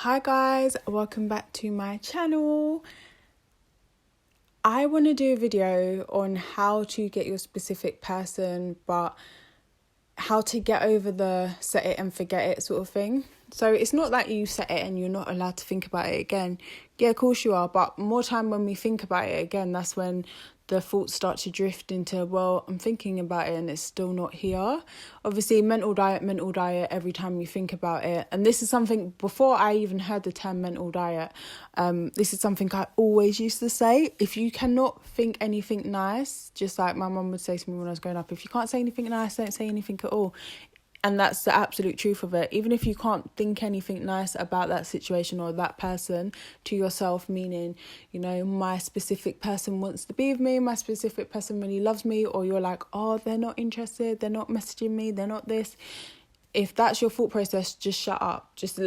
Hi guys, welcome back to my channel. I want to do a video on how to get your specific person, but how to get over the set it and forget it sort of thing. So it's not that you set it and you're not allowed to think about it again. Yeah, of course you are, but more time when we think about it again, that's when the thoughts start to drift into, well, I'm thinking about it and it's still not here. Obviously, mental diet every time you think about it. And this is something, before I even heard the term mental diet, this is something I always used to say. If you cannot think anything nice, just like my mum would say to me when I was growing up, if you can't say anything nice, don't say anything at all. And that's the absolute truth of it. Even if you can't think anything nice about that situation or that person to yourself, meaning, you know, my specific person wants to be with me, my specific person really loves me, or you're like, oh, they're not interested, they're not messaging me, they're not this. If that's your thought process, just shut up. Just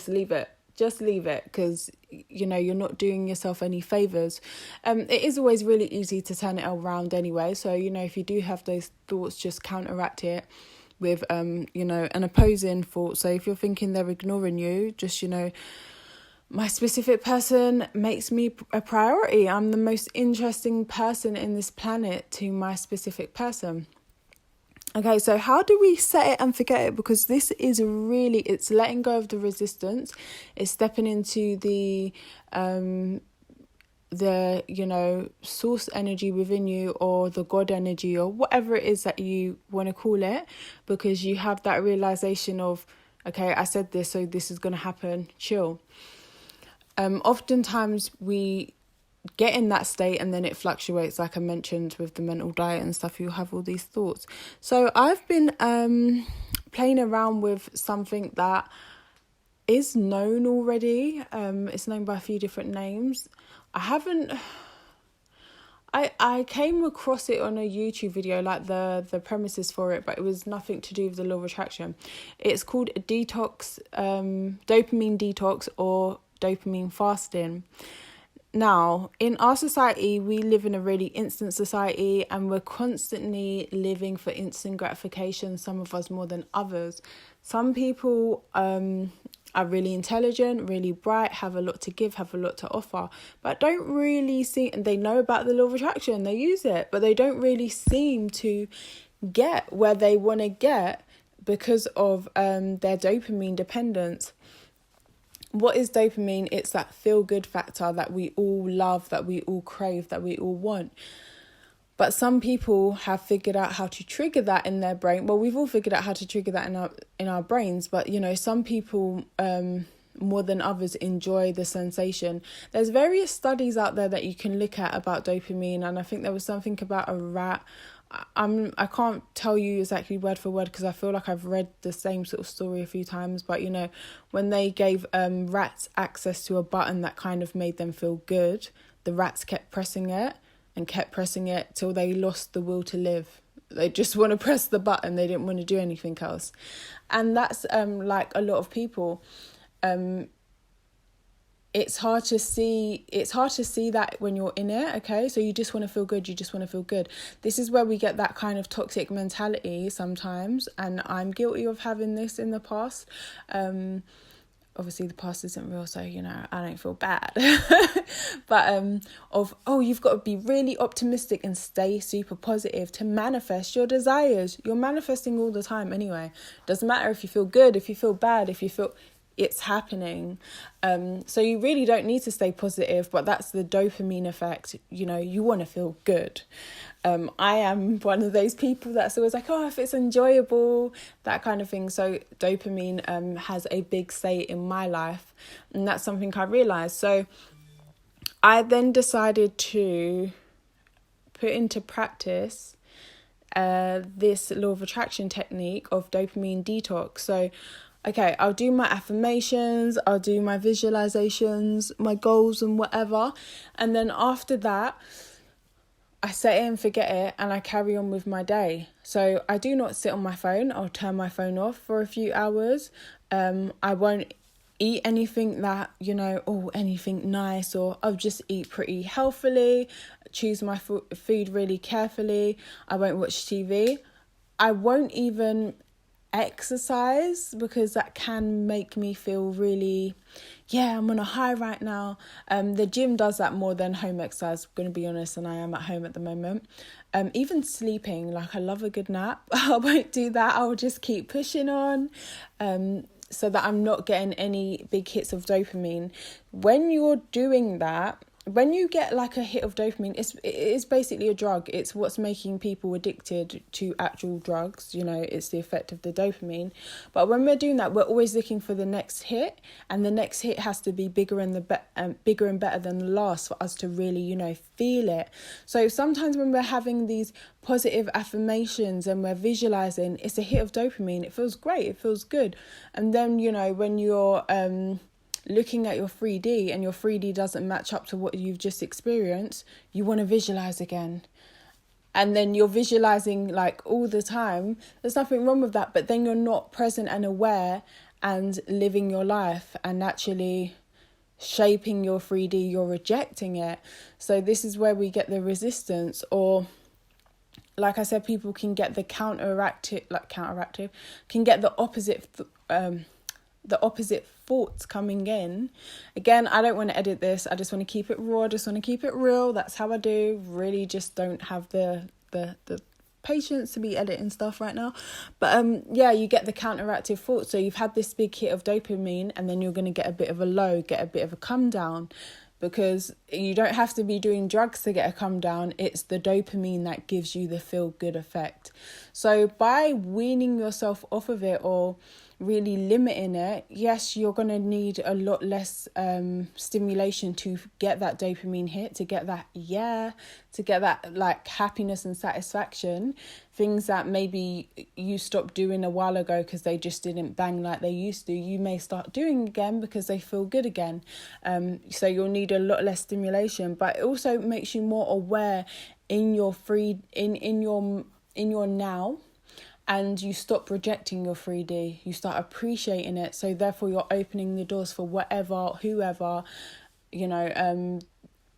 leave it. Just leave it, because, you know, you're not doing yourself any favours. It is always really easy to turn it around anyway. So, you know, if you do have those thoughts, just counteract it with you know, an opposing thought. So if you're thinking they're ignoring you, just, you know, my specific person makes me a priority. I'm the most interesting person in this planet to my specific person. Okay, so how do we set it and forget it? Because this is really, it's letting go of the resistance. It's stepping into the you know, source energy within you, or the God energy, or whatever it is that you want to call it, because you have that realization of, okay, I said this, so this is going to happen, chill. Oftentimes we get in that state and then it fluctuates, like I mentioned with the mental diet and stuff. You have all these thoughts. So I've been playing around with something that is known already. It's known by a few different names. I came across it on a YouTube video, like the premises for it, but it was nothing to do with the law of attraction. It's called detox, dopamine detox, or dopamine fasting. Now, in our society, we live in a really instant society, and we're constantly living for instant gratification, some of us more than others. Some people are really intelligent, really bright, have a lot to give, have a lot to offer, but don't really see, and they know about the law of attraction, they use it, but they don't really seem to get where they want to get because of their dopamine dependence. What is dopamine? It's that feel-good factor that we all love, that we all crave, that we all want. But some people have figured out how to trigger that in their brain. Well, we've all figured out how to trigger that in our brains. But, you know, some people more than others enjoy the sensation. There's various studies out there that you can look at about dopamine. And I think there was something about a rat. I can't tell you exactly word for word because I feel like I've read the same sort of story a few times. But, you know, when they gave rats access to a button that kind of made them feel good, the rats kept pressing it and kept pressing it till they lost the will to live. They just want to press the button. They didn't want to do anything else. And that's like a lot of people. It's hard to see that when you're in it, okay? So you just want to feel good. This is where we get that kind of toxic mentality sometimes, and I'm guilty of having this in the past. Obviously the past isn't real, so, you know, I don't feel bad. But you've got to be really optimistic and stay super positive to manifest your desires. You're manifesting all the time anyway. Doesn't matter if you feel good, if you feel bad, if you feel it's happening. So you really don't need to stay positive, but that's the dopamine effect. You know, you want to feel good. I am one of those people that's always like, oh, if it's enjoyable, that kind of thing. So dopamine has a big say in my life, and that's something I realized. So I then decided to put into practice this law of attraction technique of dopamine detox. So okay, I'll do my affirmations, I'll do my visualizations, my goals and whatever. And then after that, I set it and forget it, and I carry on with my day. So I do not sit on my phone. I'll turn my phone off for a few hours. I won't eat anything that, you know, anything nice, or I'll just eat pretty healthily, choose my food really carefully. I won't watch TV. I won't even exercise, because that can make me feel really, I'm on a high right now. The gym does that more than home exercise, I'm going to be honest, and I am at home at the moment. Even sleeping, like I love a good nap. I won't do that. I'll just keep pushing on, so that I'm not getting any big hits of dopamine. When you're doing that, when you get like a hit of dopamine, it is basically a drug. It's what's making people addicted to actual drugs. It's the effect of the dopamine. But when we're doing that, we're always looking for the next hit, and the next hit has to be bigger and better than the last for us to really, feel it. So sometimes when we're having these positive affirmations and we're visualizing, it's a hit of dopamine. It feels great. It feels good. And then, when you're looking at your 3D and your 3D doesn't match up to what you've just experienced, you want to visualize again. And then you're visualizing like all the time. There's nothing wrong with that, but then you're not present and aware and living your life and actually shaping your 3D. You're rejecting it. So this is where we get the resistance, or like I said, people can get the counteractive, can get the opposite thoughts coming in. Again, I don't want to edit this. I just want to keep it raw. I just want to keep it real. That's how I do. Really just don't have the patience to be editing stuff right now. But you get the counteractive thoughts. So you've had this big hit of dopamine, and then you're going to get a bit of a low, get a bit of a come down, because you don't have to be doing drugs to get a come down. It's the dopamine that gives you the feel good effect. So by weaning yourself off of it, or really limiting it, yes, you're going to need a lot less stimulation to get that dopamine hit, to get that like happiness and satisfaction. Things that maybe you stopped doing a while ago because they just didn't bang like they used to, you may start doing again because they feel good again. So you'll need a lot less stimulation, but it also makes you more aware in your now. And you stop rejecting your 3D. You start appreciating it. So therefore you're opening the doors for whoever,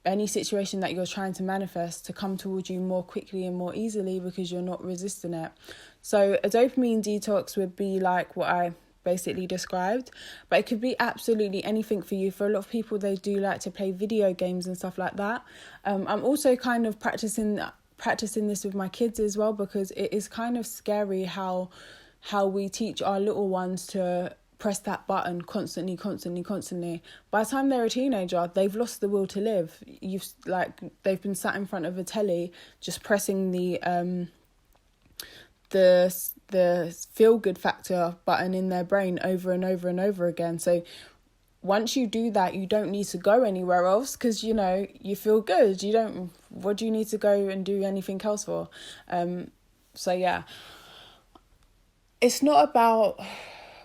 any situation that you're trying to manifest to come towards you more quickly and more easily, because you're not resisting it. So a dopamine detox would be like what I basically described, but it could be absolutely anything for you. For a lot of people, they do like to play video games and stuff like that. I'm also kind of practicing this with my kids as well, because it is kind of scary how we teach our little ones to press that button constantly. By the time they're a teenager, they've lost the will to live. They've been sat in front of a telly just pressing the feel good factor button in their brain over and over and over again. So once you do that, you don't need to go anywhere else, because you feel good. What do you need to go and do anything else for? It's not about,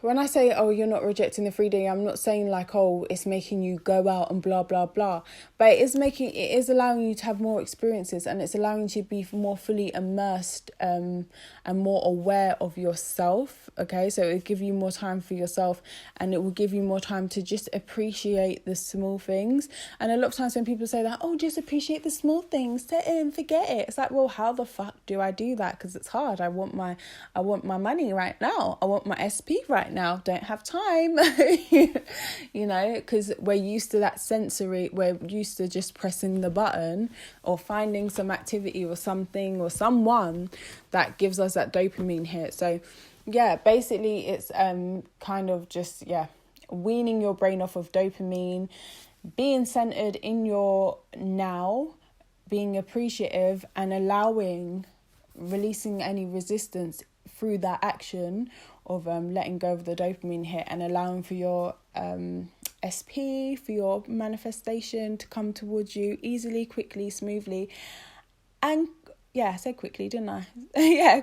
when I say, you're not rejecting the 3D, I'm not saying like, it's making you go out and blah, blah, blah. But it is allowing you to have more experiences, and it's allowing you to be more fully immersed and more aware of yourself. Okay, so it will give you more time for yourself, and it will give you more time to just appreciate the small things. And a lot of times when people say that, just appreciate the small things, set it and forget it. It's like, well, how the fuck do I do that? Because it's hard. I want my money right now. I want my SP right now. Don't have time. Because we're used to that sensory, we're used to just pressing the button or finding some activity or something or someone that gives us that dopamine hit. So basically it's kind of just weaning your brain off of dopamine, being centered in your now, being appreciative, and releasing any resistance through that action of letting go of the dopamine hit, and allowing for your SP, for your manifestation to come towards you easily, quickly, smoothly. And I said quickly, didn't I?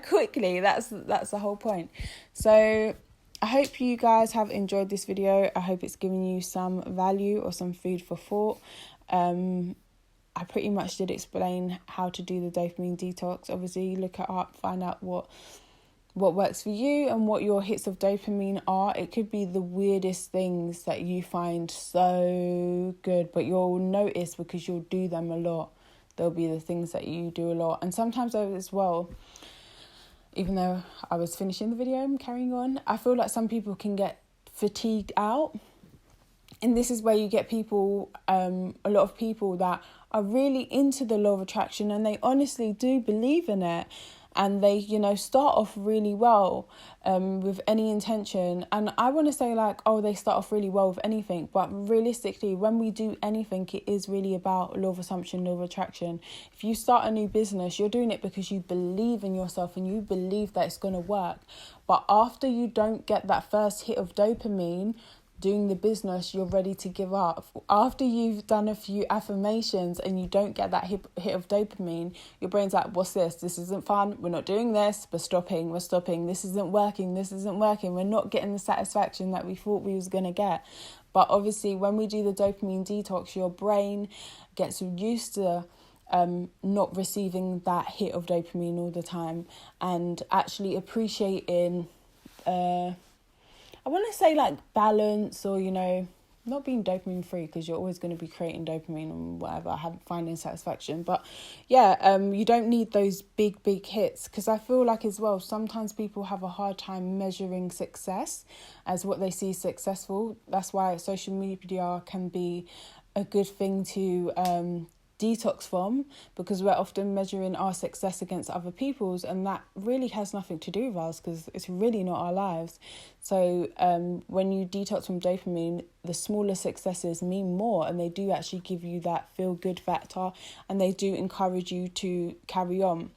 Quickly. That's the whole point. So I hope you guys have enjoyed this video. I hope it's given you some value or some food for thought. I pretty much did explain how to do the dopamine detox. Obviously, look it up, find out what works for you and what your hits of dopamine are. It could be the weirdest things that you find so good, but you'll notice because you'll do them a lot. There'll be the things that you do a lot. And sometimes as well, even though I was finishing the video and carrying on. I feel like some people can get fatigued out. And this is where you get people, a lot of people that are really into the law of attraction and they honestly do believe in it. And they, start off really well with any intention. And I want to say they start off really well with anything. But realistically, when we do anything, it is really about law of assumption, law of attraction. If you start a new business, you're doing it because you believe in yourself and you believe that it's going to work. But after you don't get that first hit of dopamine, doing the business, you're ready to give up. After you've done a few affirmations and you don't get that hit of dopamine, your brain's like, what's this? This isn't fun. We're not doing this. We're stopping. This isn't working. We're not getting the satisfaction that we thought we was going to get. But obviously, when we do the dopamine detox, your brain gets used to not receiving that hit of dopamine all the time and actually appreciating I want to say balance or, not being dopamine free, because you're always going to be creating dopamine and whatever, finding satisfaction. But yeah, you don't need those big hits, because I feel like as well, sometimes people have a hard time measuring success as what they see successful. That's why social media can be a good thing to detox from, because we're often measuring our success against other people's, and that really has nothing to do with us, because it's really not our lives. So when you detox from dopamine, the smaller successes mean more, and they do actually give you that feel good factor, and they do encourage you to carry on.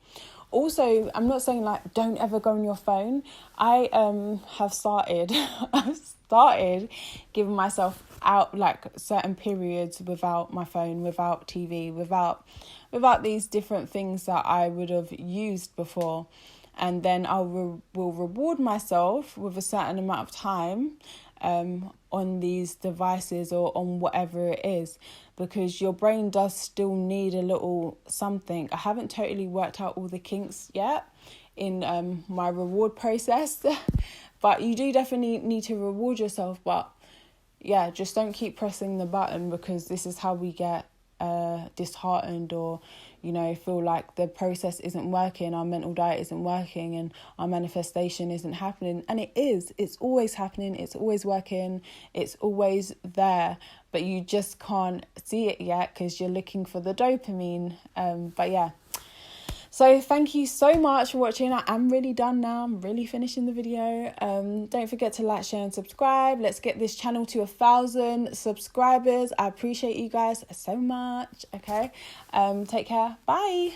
Also, I'm not saying don't ever go on your phone. I have started giving myself out certain periods without my phone, without TV, without these different things that I would have used before. And then I will reward myself with a certain amount of time on these devices or on whatever it is, because your brain does still need a little something. I haven't totally worked out all the kinks yet in my reward process, but you do definitely need to reward yourself. But yeah, just don't keep pressing the button, because this is how we get disheartened or feel like the process isn't working, our mental diet isn't working, and our manifestation isn't happening. And it's always happening, it's always working, it's always there, but you just can't see it yet because you're looking for the dopamine. But yeah, so thank you so much for watching. I am really done now. I'm really finishing the video. Don't forget to like, share and subscribe. Let's get this channel to 1,000 subscribers. I appreciate you guys so much. Okay. Take care. Bye.